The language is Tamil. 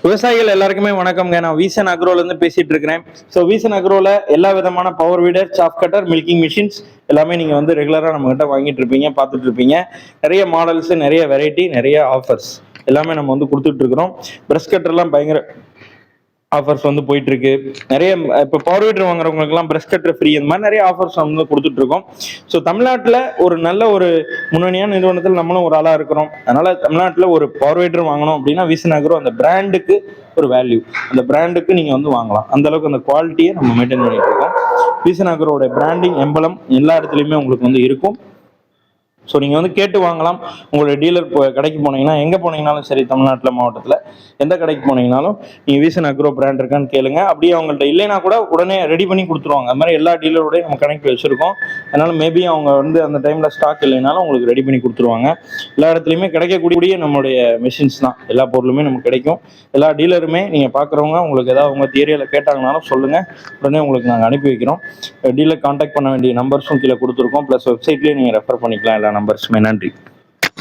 விவசாயிகள் எல்லாருக்குமே வணக்கம்ங்க. நான் வீசன் அக்ரோல இருந்து பேசிட்டு இருக்கிறேன். ஸோ வீசன் அக்ரோல எல்லா விதமான பவர் வீடர், சாப் கட்டர், மில்கிங் மிஷின்ஸ் எல்லாமே நீங்க வந்து ரெகுலரா நம்ம கிட்ட வாங்கிட்டு இருப்பீங்க, பார்த்துட்டு இருப்பீங்க. நிறைய மாடல்ஸ், நிறைய வெரைட்டி, நிறைய ஆஃபர்ஸ் எல்லாமே நம்ம வந்து கொடுத்துட்டு இருக்கிறோம். பிரஷ் கட்டர்லாம் பயங்கர ஆஃபர்ஸ் வந்து போயிட்டு இருக்கு. நிறைய இப்போ பவர் வீடர் வாங்குறவங்களுக்குலாம் பிரஷ் கட்டர் ஃப்ரீ, இந்த மாதிரி நிறைய ஆஃபர்ஸ் வந்து கொடுத்துட்டு இருக்கோம். ஸோ தமிழ்நாட்டில் ஒரு நல்ல ஒரு முன்னணியான நிறுவனத்தில் நம்மளும் ஒரு ஆளாக இருக்கிறோம். அதனால தமிழ்நாட்டில் ஒரு பவர் வீடர் வாங்கணும் அப்படின்னா வீசன் அக்ரோ அந்த பிராண்டுக்கு ஒரு வேல்யூ, அந்த பிராண்டுக்கு நீங்கள் வந்து வாங்கலாம். அந்த அளவுக்கு அந்த குவாலிட்டியை நம்ம மெயின்டைன் பண்ணிட்டு இருக்கோம். வீசன் அக்ரோட பிராண்டிங் எம்பலம் எல்லா இடத்துலையுமே உங்களுக்கு வந்து இருக்கும். ஸோ நீங்கள் வந்து கேட்டு வாங்கலாம். உங்களோட டீலர் கடைக்கு போனீங்கன்னா, எங்கே போனீங்கனாலும் சரி, தமிழ்நாட்டில் மாவட்டத்தில் எந்த கடைக்கு போனீங்கனாலும் நீங்கள் வீசன் அக்ரோ பிராண்ட் இருக்கான்னு கேளுங்க. அப்படியே அவங்கள்ட்ட இல்லைனா கூட உடனே ரெடி பண்ணி கொடுத்துருவாங்க. அது மாதிரி எல்லா டீலரோடையும் நம்ம கனெக்ட் வச்சுருக்கோம். அதனால் மேபி அவங்க வந்து அந்த டைமில் ஸ்டாக் இல்லைனாலும் உங்களுக்கு ரெடி பண்ணி கொடுத்துருவாங்க. எல்லா இடத்துலையுமே கிடைக்கக்கூடிய நம்மளுடைய மிஷின்ஸ் தான், எல்லா பொருளுமே நமக்கு கிடைக்கும். எல்லா டீலருமே நீங்கள் பார்க்குறவங்க உங்களுக்கு ஏதாவது உங்கள் ஏரியாவில் கேட்டாங்கனாலும் சொல்லுங்கள், உடனே உங்களுக்கு நாங்கள் அனுப்பி வைக்கிறோம். டீலர் கான்டாக்ட் பண்ண வேண்டிய நம்பர்ஸும் கீழே கொடுத்துருக்கோம். ப்ளஸ் வெப்சைட்லேயே நீங்கள் ரெஃபர் பண்ணிக்கலாம் எல்லா நம்பர்ஸுமே. நன்றி.